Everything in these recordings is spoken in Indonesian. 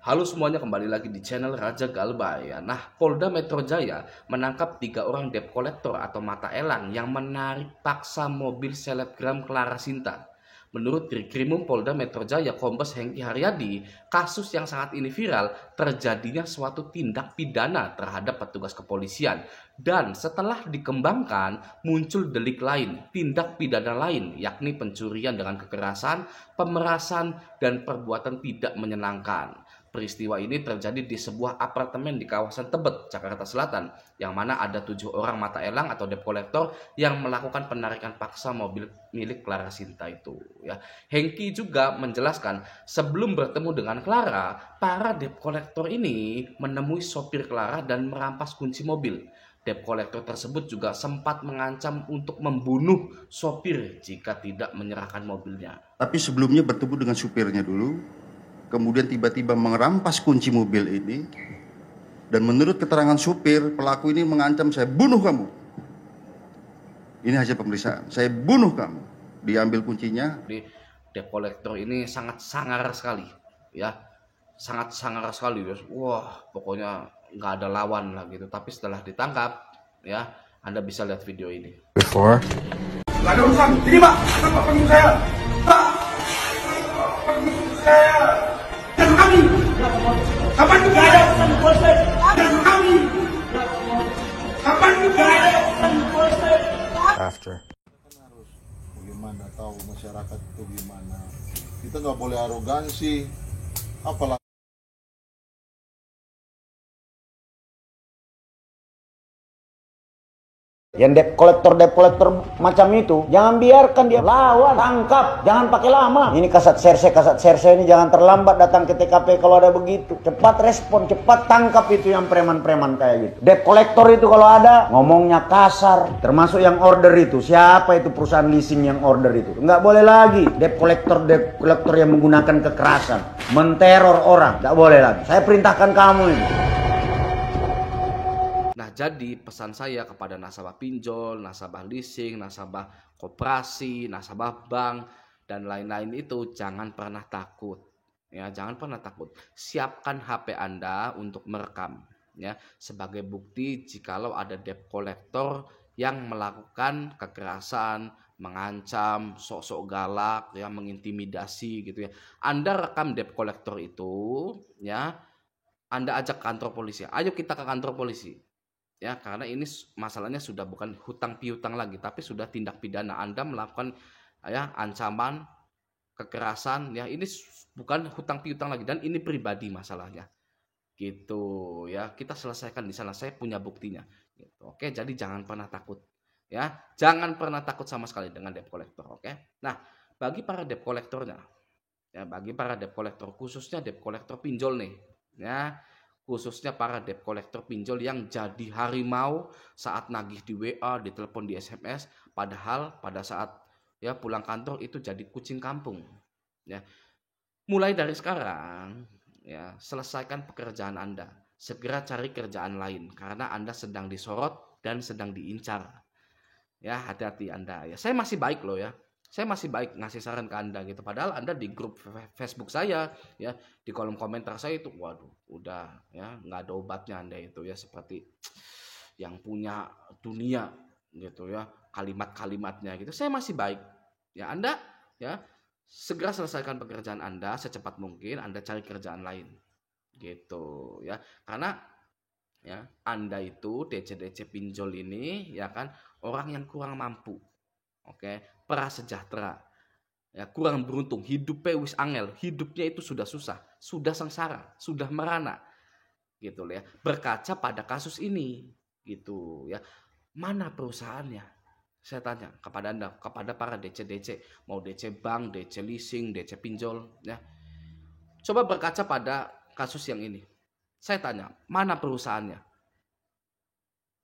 Halo semuanya, kembali lagi di channel Raja Galbay. Nah, Polda Metro Jaya menangkap 3 orang debt collector atau mata elang yang menarik paksa mobil selebgram Clara Sinta. Menurut Dirkrimum Polda Metro Jaya Kombes Hengki Haryadi, kasus yang saat ini viral terjadinya suatu tindak pidana terhadap petugas kepolisian. Dan setelah dikembangkan, muncul delik lain, tindak pidana lain, yakni pencurian dengan kekerasan, pemerasan, dan perbuatan tidak menyenangkan. Peristiwa ini terjadi di sebuah apartemen di kawasan Tebet, Jakarta Selatan, yang mana ada 7 orang mata elang atau debt collector yang melakukan penarikan paksa mobil milik Clara Sinta itu. Ya, Hengki juga menjelaskan sebelum bertemu dengan Clara, para debt collector ini menemui sopir Clara dan merampas kunci mobil. Debt collector tersebut juga sempat mengancam untuk membunuh sopir jika tidak menyerahkan mobilnya. Tapi sebelumnya bertemu dengan supirnya dulu, kemudian tiba-tiba merampas kunci mobil ini, dan menurut keterangan supir, pelaku ini mengancam, saya bunuh kamu. Ini hasil pemeriksaan, saya bunuh kamu. Diambil kuncinya. Jadi debt collector ini sangat sangar sekali, ya, sangat sangar sekali. Wah, pokoknya nggak ada lawan lah gitu. Tapi setelah ditangkap, ya, Anda bisa lihat video ini. Before. Gak ada urusan, ini pak, apa pengen saya? Pak, pengen saya. Dan kami, kapan juga ada urusan polsek? Dan kami, kapan juga ada urusan polsek? After. Bagaimana tahu masyarakat itu gimana? Kita nggak boleh arogansi, apalagi Yang debt collector macam itu, jangan biarkan dia lawan, tangkap, jangan pakai lama. Ini kasat serse ini jangan terlambat datang ke TKP kalau ada begitu. Cepat respon, cepat tangkap itu yang preman-preman kayak gitu. Debt collector itu kalau ada, ngomongnya kasar. Termasuk yang order itu, siapa itu perusahaan leasing yang order itu. Nggak boleh lagi debt collector yang menggunakan kekerasan, menteror orang. Nggak boleh lagi. Saya perintahkan kamu ini. Nah, jadi pesan saya kepada nasabah pinjol, nasabah leasing, nasabah koperasi, nasabah bank, dan lain-lain itu jangan pernah takut. Ya, jangan pernah takut. Siapkan HP Anda untuk merekam, ya, sebagai bukti jikalau ada debt collector yang melakukan kekerasan, mengancam, sok-sok galak, ya, mengintimidasi gitu ya. Anda rekam debt collector itu, ya. Anda ajak kantor polisi. Ayo kita ke kantor polisi. Ya, karena ini masalahnya sudah bukan hutang piutang lagi, tapi sudah tindak pidana. Anda melakukan, ya, ancaman, kekerasan, ya, ini bukan hutang piutang lagi, dan ini pribadi masalahnya. Gitu ya. Kita selesaikan di sana. Saya punya buktinya. Gitu. Oke, jadi jangan pernah takut. Ya, jangan pernah takut sama sekali dengan debt collector, oke? Nah, bagi para debt collectornya, ya, bagi para debt collector, khususnya debt collector pinjol nih, ya, khususnya para debt collector pinjol yang jadi harimau saat nagih di WA, ditelepon, di SMS, padahal pada saat, ya, pulang kantor itu jadi kucing kampung. Ya, mulai dari sekarang, ya, selesaikan pekerjaan Anda, segera cari kerjaan lain karena Anda sedang disorot dan sedang diincar. Ya, hati-hati Anda. Ya, saya masih baik loh, ya. Saya masih baik ngasih saran ke Anda gitu. Padahal Anda di grup Facebook saya, ya, di kolom komentar saya itu, waduh, udah, ya, nggak ada obatnya Anda itu, ya, seperti yang punya dunia gitu, ya, kalimat-kalimatnya gitu. Saya masih baik. Ya, Anda, ya, segera selesaikan pekerjaan Anda secepat mungkin. Anda cari kerjaan lain gitu, ya. Karena, ya, Anda itu DC pinjol ini, ya kan, orang yang kurang mampu. Oke, prasejahtera, ya, kurang beruntung, hidupnya wis angel, hidupnya itu sudah susah, sudah sengsara, sudah merana, gitu ya. Berkaca pada kasus ini, gitu ya. Mana perusahaannya? Saya tanya kepada Anda, kepada para DC, mau DC bank, DC leasing, DC pinjol, ya. Coba berkaca pada kasus yang ini. Saya tanya, mana perusahaannya?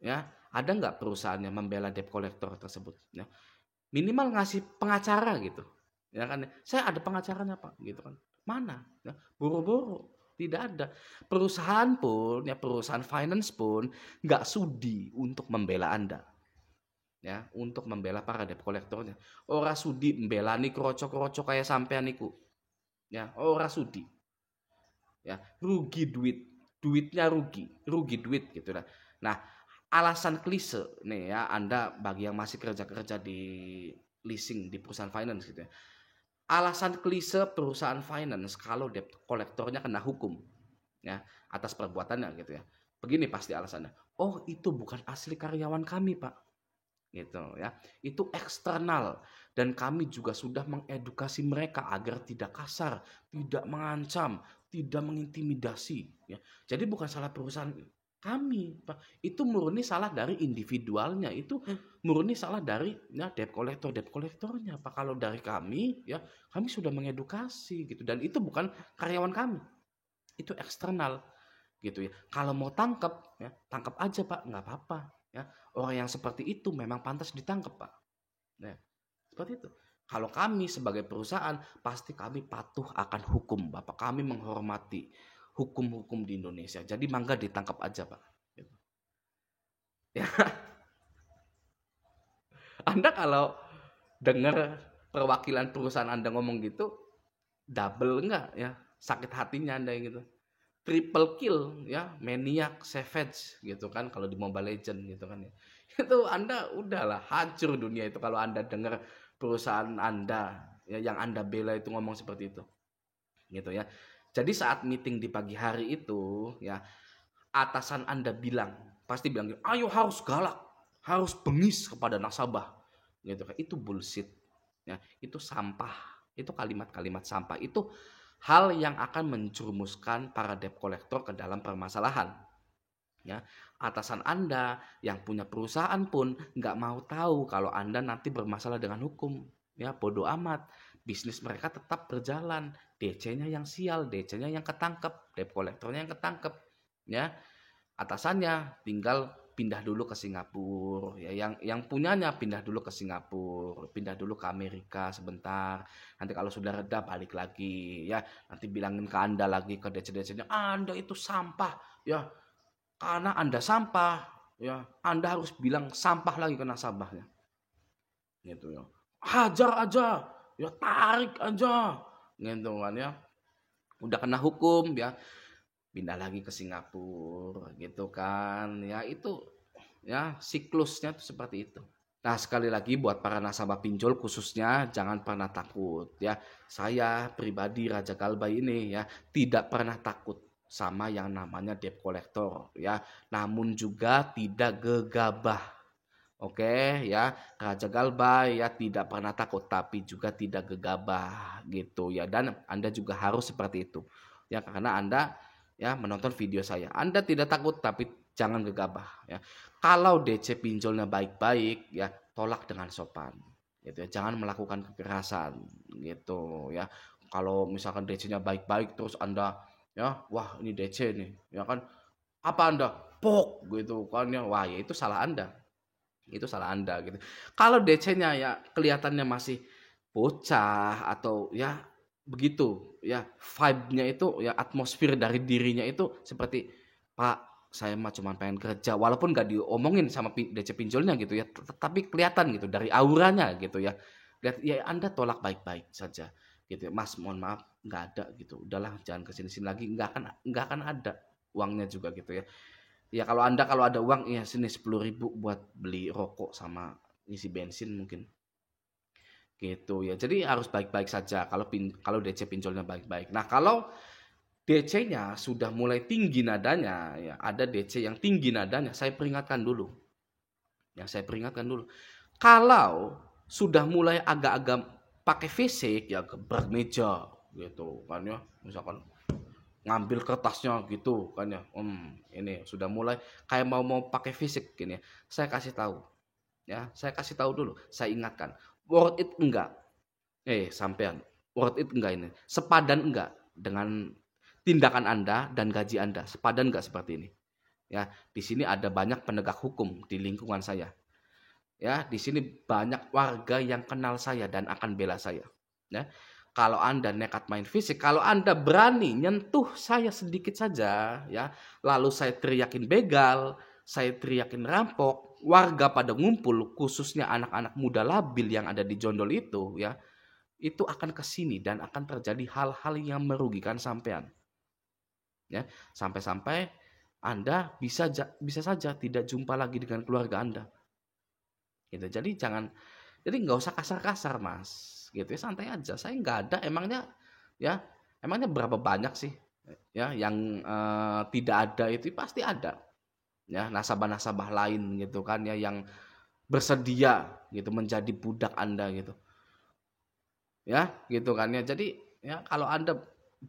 Ya, ada nggak perusahaannya membela debt collector tersebut? Ya. Minimal ngasih pengacara gitu, ya kan? Saya ada pengacaranya Pak, gitu kan? Mana? Ya, boro-boro, tidak ada. Perusahaan pun, ya, perusahaan finance pun nggak sudi untuk membela Anda, ya, untuk membela para debt collectornya. Ora sudi membela nih kroco-kroco kayak sampean niku, ya, ora sudi. ya, rugi duitnya rugi duit gitu lah. Nah, alasan klise nih ya, Anda bagi yang masih kerja di leasing di perusahaan finance gitu ya. Alasan klise perusahaan finance kalau debt kolektornya kena hukum ya atas perbuatannya gitu ya. Begini pasti alasannya. Oh, itu bukan asli karyawan kami, Pak. Gitu ya. Itu eksternal dan kami juga sudah mengedukasi mereka agar tidak kasar, tidak mengancam, tidak mengintimidasi ya. Jadi bukan salah perusahaan kami, Pak. Itu murni salah dari individualnya. Itu murni salah dari ya debt kolektornya, Pak. Kalau dari kami ya, kami sudah mengedukasi gitu dan itu bukan karyawan kami. Itu eksternal gitu ya. Kalau mau tangkap ya, tangkap aja, Pak, nggak apa-apa ya. Orang yang seperti itu memang pantas ditangkap, Pak. Nah, seperti itu. Kalau kami sebagai perusahaan pasti kami patuh akan hukum, Bapak. Kami menghormati hukum-hukum di Indonesia. Jadi mangga ditangkap aja, Pak. Gitu. Ya. Anda kalau dengar perwakilan perusahaan Anda ngomong gitu, double enggak ya? Sakit hatinya Anda gitu. Triple kill ya, maniac, savage gitu kan kalau di Mobile Legend gitu kan ya. Itu Anda udahlah hancur dunia itu kalau Anda dengar perusahaan Anda ya yang Anda bela itu ngomong seperti itu. Gitu ya. Jadi saat meeting di pagi hari itu ya, atasan Anda pasti bilang, "Ayo harus galak, harus bengis kepada nasabah." Gitu kan. Itu bullshit. Ya, itu sampah. Itu kalimat-kalimat sampah. Itu hal yang akan menjerumuskan para debt collector ke dalam permasalahan. Ya, atasan Anda yang punya perusahaan pun nggak mau tahu kalau Anda nanti bermasalah dengan hukum. Ya, bodoh amat. Bisnis mereka tetap berjalan. DC-nya yang sial, DC-nya yang ketangkep, debt collectornya yang ketangkep. Ya, atasannya tinggal pindah dulu ke Singapura ya, yang punyanya pindah dulu ke Singapura, pindah dulu ke Amerika sebentar, nanti kalau sudah reda balik lagi ya, nanti bilangin ke Anda lagi ke DC-DC-nya, Anda itu sampah ya, karena Anda sampah ya, Anda harus bilang sampah lagi ke nasabahnya gitu ya, hajar aja ya, tarik aja gitu kan ya, udah kena hukum ya, pindah lagi ke Singapura gitu kan ya. Itu ya siklusnya tuh seperti itu. Nah, sekali lagi buat para nasabah pinjol khususnya jangan pernah takut ya. Saya pribadi Raja Galbay ini ya tidak pernah takut sama yang namanya debt collector ya, namun juga tidak gegabah. Oke ya, Raja Galbay ya tidak pernah takut tapi juga tidak gegabah gitu ya, dan Anda juga harus seperti itu ya, karena Anda ya menonton video saya. Anda tidak takut tapi jangan gegabah ya. Kalau DC pinjolnya baik-baik ya, tolak dengan sopan gitu ya. Jangan melakukan kekerasan gitu ya. Kalau misalkan DC-nya baik-baik terus Anda ya, wah ini DC nih ya kan, apa Anda pok gitu kan ya, wah ya itu salah Anda. Itu salah Anda gitu. Kalau DC-nya ya kelihatannya masih bocah atau ya begitu ya, vibe-nya itu ya, atmosfer dari dirinya itu seperti, Pak saya mah cuma pengen kerja, walaupun gak diomongin sama DC pinjolnya gitu ya, tapi kelihatan gitu dari auranya gitu ya, lihat ya, Anda tolak baik-baik saja gitu ya, Mas mohon maaf nggak ada gitu, udahlah jangan kesini-sini lagi, nggak akan ada uangnya juga gitu ya. Ya kalau ada uang ya sini 10.000 buat beli rokok sama ngisi bensin mungkin gitu ya. Jadi harus baik-baik saja kalau DC pinjolnya baik-baik. Nah, kalau DC-nya sudah mulai tinggi nadanya ya, ada DC yang tinggi nadanya, saya peringatkan dulu. Ya, saya peringatkan dulu. Kalau sudah mulai agak-agak pakai fisik ya, gebrak meja gitu kan ya. Misalkan ngambil kertasnya gitu kan ya. Ini sudah mulai kayak mau pakai fisik gini ya. Saya kasih tahu. Ya, saya kasih tahu dulu, saya ingatkan. Worth it enggak? Sampean, worth it enggak ini? Sepadan enggak dengan tindakan Anda dan gaji Anda? Sepadan enggak seperti ini? Ya, di sini ada banyak penegak hukum di lingkungan saya. Ya, di sini banyak warga yang kenal saya dan akan bela saya. Ya, kalau Anda nekat main fisik, kalau Anda berani nyentuh saya sedikit saja, ya, lalu saya teriakin begal, saya teriakin rampok, warga pada ngumpul, khususnya anak-anak muda labil yang ada di Jondol itu ya, itu akan kesini dan akan terjadi hal-hal yang merugikan sampean. ya. Sampai-sampai Anda bisa saja tidak jumpa lagi dengan keluarga Anda. Gitu. Jadi nggak usah kasar-kasar, Mas. Gitu ya, santai aja. Saya nggak ada, emangnya berapa banyak sih ya yang tidak ada, itu pasti ada. Ya, nasabah-nasabah lain gitu kan ya, yang bersedia gitu menjadi budak Anda gitu. Ya, gitu kan ya. Jadi ya, kalau Anda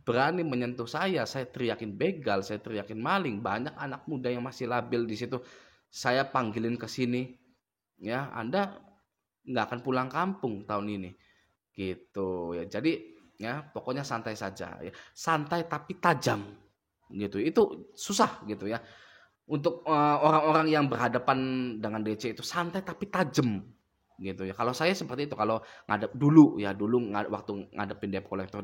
berani menyentuh saya teriakin begal, saya teriakin maling. Banyak anak muda yang masih labil di situ. Saya panggilin ke sini. Ya, Anda nggak akan pulang kampung tahun ini. Gitu ya. Jadi ya, pokoknya santai saja ya. Santai tapi tajam. Gitu. Itu susah gitu ya. Untuk orang-orang yang berhadapan dengan DC itu santai tapi tajam gitu ya. Kalau saya seperti itu, kalau dulu waktu ngadepin debt collector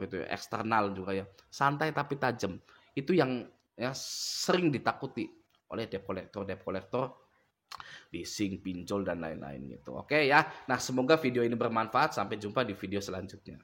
itu ya, eksternal juga ya, santai tapi tajam. Itu yang ya sering ditakuti oleh debt collector, leasing, pinjol dan lain-lain gitu. Oke ya. Nah, semoga video ini bermanfaat. Sampai jumpa di video selanjutnya.